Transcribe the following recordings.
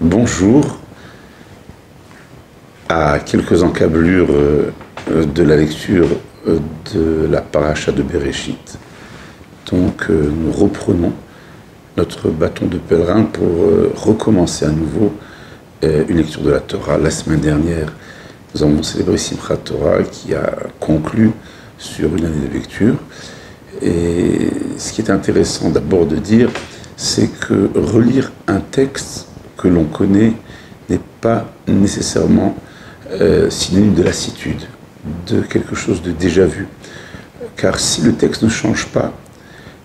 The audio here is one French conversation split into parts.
Bonjour, à quelques encablures de la lecture de la paracha de Bereshit. Donc nous reprenons notre bâton de pèlerin pour recommencer à nouveau une lecture de la Torah. La semaine dernière, nous avons célébré Simchat Torah qui a conclu sur une année de lecture. Et ce qui est intéressant d'abord de dire, c'est que relire un texte que l'on connaît n'est pas nécessairement synonyme de lassitude, de quelque chose de déjà vu. Car si le texte ne change pas,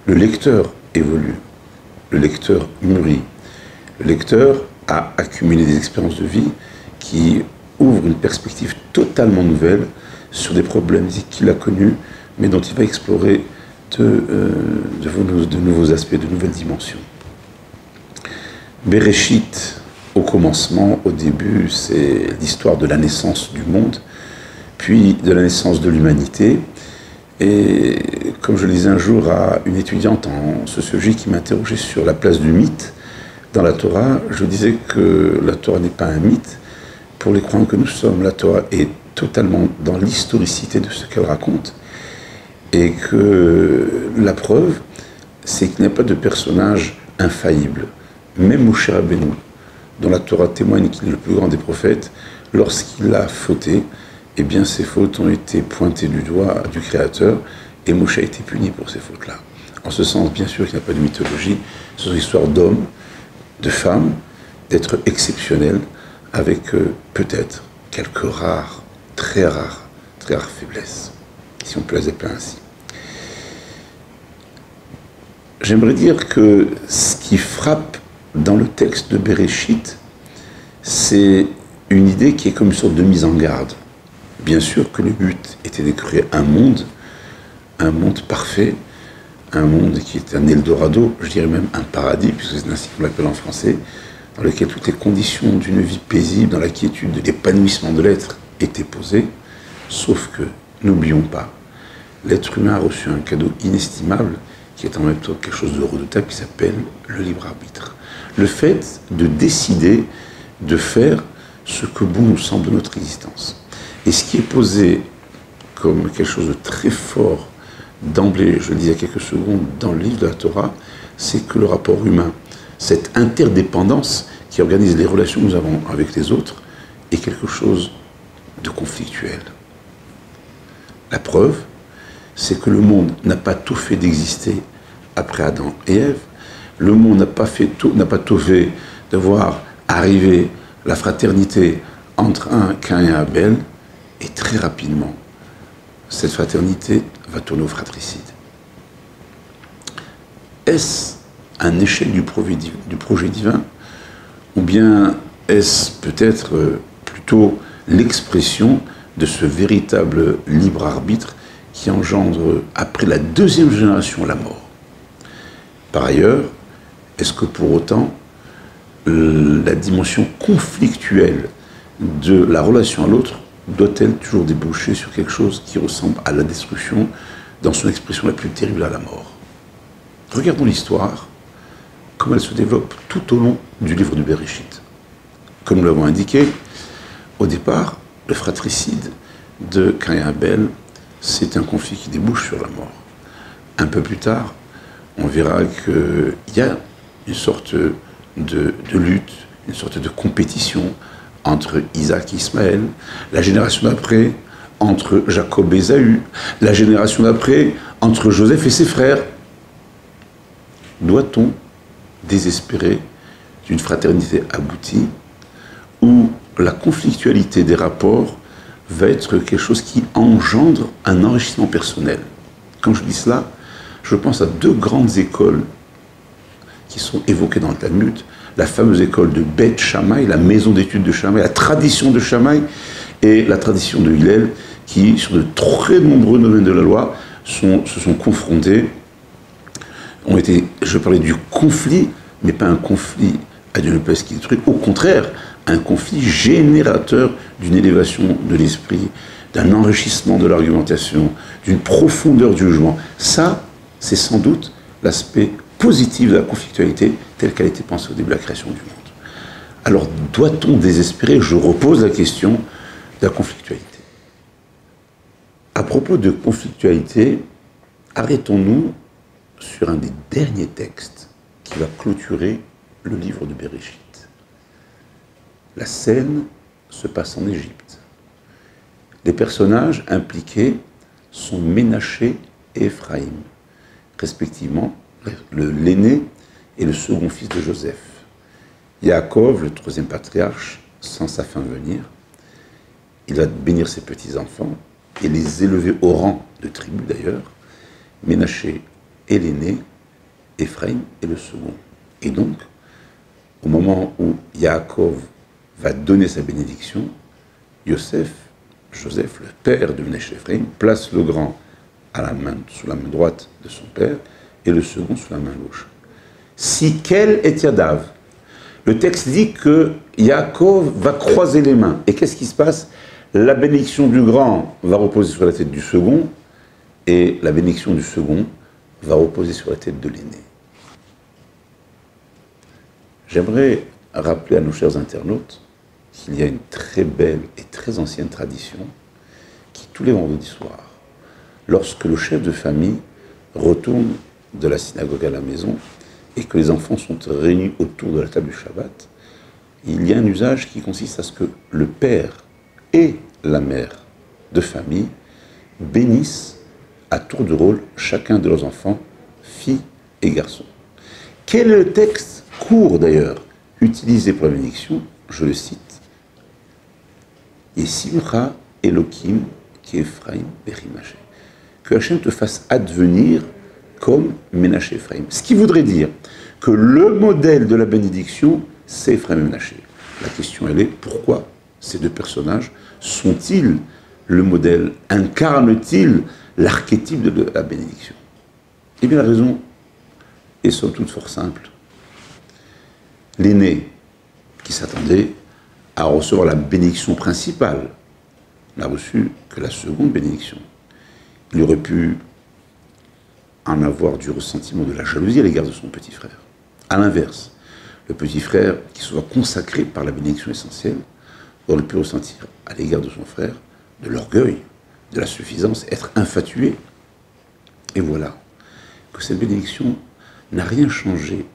le lecteur évolue, le lecteur mûrit, le lecteur a accumulé des expériences de vie qui ouvrent une perspective totalement nouvelle sur des problématiques qu'il a connus, mais dont il va explorer de nouveaux aspects, de nouvelles dimensions. Bereshit, au commencement, au début, c'est l'histoire de la naissance du monde, puis de la naissance de l'humanité. Et comme je le disais un jour à une étudiante en sociologie qui m'interrogeait sur la place du mythe dans la Torah, je disais que la Torah n'est pas un mythe. Pour les croyants que nous sommes, la Torah est totalement dans l'historicité de ce qu'elle raconte. Et que la preuve, c'est qu'il n'y a pas de personnage infaillible. Même Moshe Rabbeinu, dont la Torah témoigne qu'il est le plus grand des prophètes, lorsqu'il a fauté, eh bien ses fautes ont été pointées du doigt du Créateur, et Moshe a été puni pour ces fautes-là. En ce sens, bien sûr qu'il n'y a pas de mythologie, ce sont des histoires d'hommes, de femmes, d'êtres exceptionnels, avec peut-être quelques très rares faiblesses, si on peut les appeler ainsi. J'aimerais dire que ce qui frappe dans le texte de Bereshit, c'est une idée qui est comme une sorte de mise en garde. Bien sûr que le but était de créer un monde parfait, un monde qui est un Eldorado, je dirais même un paradis, puisque c'est ainsi qu'on l'appelle en français, dans lequel toutes les conditions d'une vie paisible, dans la quiétude de l'épanouissement de l'être étaient posées, sauf que, n'oublions pas, l'être humain a reçu un cadeau inestimable, qui est en même temps quelque chose de redoutable, qui s'appelle le libre arbitre. Le fait de décider de faire ce que bon nous semble de notre existence. Et ce qui est posé comme quelque chose de très fort d'emblée, je le disais il y a quelques secondes, dans le livre de la Torah, c'est que le rapport humain, cette interdépendance qui organise les relations que nous avons avec les autres, est quelque chose de conflictuel. La preuve, c'est que le monde n'a pas tout fait d'exister après Adam et Ève. Le monde n'a pas tout fait de voir arriver la fraternité entre Caïn et Abel, et très rapidement, cette fraternité va tourner au fratricide. Est-ce un échec du projet divin, ou bien est-ce peut-être plutôt l'expression de ce véritable libre arbitre qui engendre, après la deuxième génération, la mort? Par ailleurs, est-ce que pour autant, la dimension conflictuelle de la relation à l'autre doit-elle toujours déboucher sur quelque chose qui ressemble à la destruction dans son expression la plus terrible, à la mort? Regardons l'histoire, comme elle se développe tout au long du livre du Bereshit. Comme nous l'avons indiqué, au départ, le fratricide de Caïn et Abel, c'est un conflit qui débouche sur la mort. Un peu plus tard, on verra qu'il y a une sorte de lutte, une sorte de compétition entre Isaac et Ismaël, la génération d'après entre Jacob et Ésaü, la génération d'après entre Joseph et ses frères. Doit-on désespérer d'une fraternité aboutie où la conflictualité des rapports va être quelque chose qui engendre un enrichissement personnel? Quand je dis cela, je pense à deux grandes écoles qui sont évoquées dans le Talmud, la fameuse école de Beth Shammai, la maison d'études de Shammai, la tradition de Shammai, et la tradition de Hillel, qui, sur de très nombreux domaines de la loi, se sont confrontés, je parlais du conflit, mais pas un conflit à Dieu ne plaise qui détruit, au contraire, un conflit générateur d'une élévation de l'esprit, d'un enrichissement de l'argumentation, d'une profondeur du jugement. Ça, c'est sans doute l'aspect positif de la conflictualité telle qu'elle a été pensée au début de la création du monde. Alors, doit-on désespérer? Je repose la question de la conflictualité. À propos de conflictualité, arrêtons-nous sur un des derniers textes qui va clôturer le livre de Bereshit. La scène se passe en Égypte. Les personnages impliqués sont Ménaché et Éphraïm, respectivement l'aîné et le second fils de Joseph. Yaakov, le troisième patriarche, sent sa fin venir. Il va bénir ses petits-enfants et les élever au rang de tribu d'ailleurs. Ménaché est l'aîné, Éphraïm est le second. Et donc, au moment où Yaakov va donner sa bénédiction, Joseph, le père de Ménaché et Éphraïm, place le grand sous la main droite de son père et le second sous la main gauche. Si quel est Yadav? Le texte dit que Yaakov va croiser les mains. Et qu'est-ce qui se passe? La bénédiction du grand va reposer sur la tête du second, et la bénédiction du second va reposer sur la tête de l'aîné. J'aimerais rappeler à nos chers internautes qu'il y a une très belle et très ancienne tradition qui, tous les vendredis soirs, lorsque le chef de famille retourne de la synagogue à la maison et que les enfants sont réunis autour de la table du Shabbat, il y a un usage qui consiste à ce que le père et la mère de famille bénissent à tour de rôle chacun de leurs enfants, filles et garçons. Quel est le texte court d'ailleurs utilisé pour la bénédiction? Je le cite. Yesimcha Elohim ki Ephraim Bechimaché. Que Hachem te fasse advenir comme Ménaché Ephraim. Ce qui voudrait dire que le modèle de la bénédiction, c'est Ephraim et Ménaché. La question, elle est, pourquoi ces deux personnages sont-ils le modèle? Incarnent-ils l'archétype de la bénédiction? Eh bien, la raison est somme toute fort simple. L'aîné, qui s'attendait à recevoir la bénédiction principale, n'a reçu que la seconde bénédiction. Il aurait pu en avoir du ressentiment, de la jalousie à l'égard de son petit frère. À l'inverse, le petit frère, qui soit consacré par la bénédiction essentielle, aurait pu ressentir à l'égard de son frère de l'orgueil, de la suffisance, être infatué. Et voilà que cette bénédiction n'a rien changé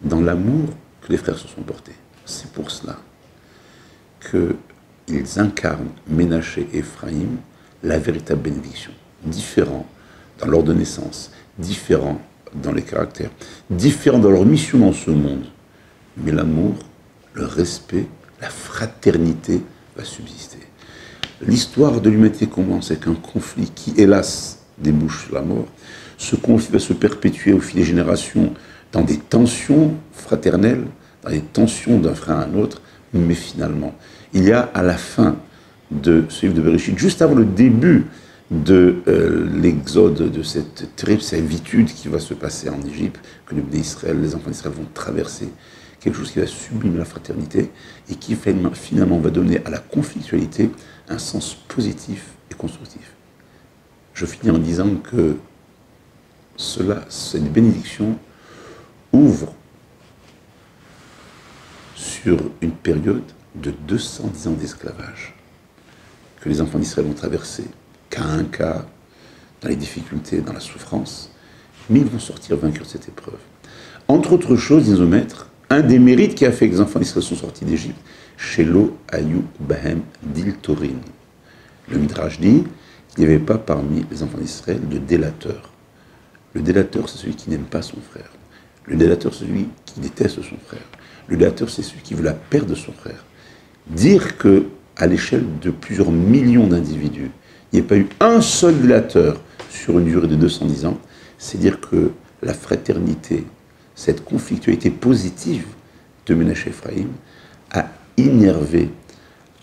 dans l'amour que les frères se sont portés. C'est pour cela qu'ils incarnent, Ménaché et Éphraïm, la véritable bénédiction. Différents dans l'ordre de naissance, différents dans les caractères, différents dans leur mission dans ce monde. Mais l'amour, le respect, la fraternité va subsister. L'histoire de l'humanité commence avec un conflit qui, hélas, débouche sur la mort. Ce conflit va se perpétuer au fil des générations dans des tensions fraternelles, dans des tensions d'un frère à un autre, mais finalement, il y a à la fin de ce livre de Bereshit, juste avant le début de l'exode, de cette terrible servitude qui va se passer en Égypte, que les enfants d'Israël vont traverser, quelque chose qui va sublimer la fraternité et qui finalement va donner à la conflictualité un sens positif et constructif. Je finis en disant que cette bénédiction ouvre sur une période de 210 ans d'esclavage que les enfants d'Israël ont traversé, cas un cas, dans les difficultés, dans la souffrance, mais ils vont sortir vainqueurs de cette épreuve. Entre autres choses, disent nos maîtres, un des mérites qui a fait que les enfants d'Israël sont sortis d'Égypte, Shelo Ayu Bahem Dil Torin. Le Midrash dit qu'il n'y avait pas parmi les enfants d'Israël de délateur. Le délateur, c'est celui qui n'aime pas son frère. Le délateur, c'est celui qui déteste son frère. Le délateur, c'est celui qui veut la perte de son frère. Dire qu'à l'échelle de plusieurs millions d'individus, il n'y a pas eu un seul délateur sur une durée de 210 ans, c'est dire que la fraternité, cette conflictualité positive de Ménaché Ephraïm a innervé,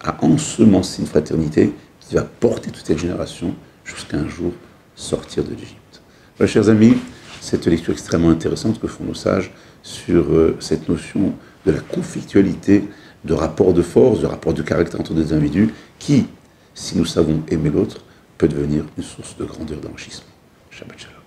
a ensemencé une fraternité qui va porter toute cette génération jusqu'à un jour sortir de l'Égypte. Voilà, chers amis, cette lecture extrêmement intéressante que font nos sages sur cette notion de la conflictualité, de rapport de force, de rapport de caractère entre deux individus, qui, si nous savons aimer l'autre, peut devenir une source de grandeur, d'enrichissement. Shabbat shalom.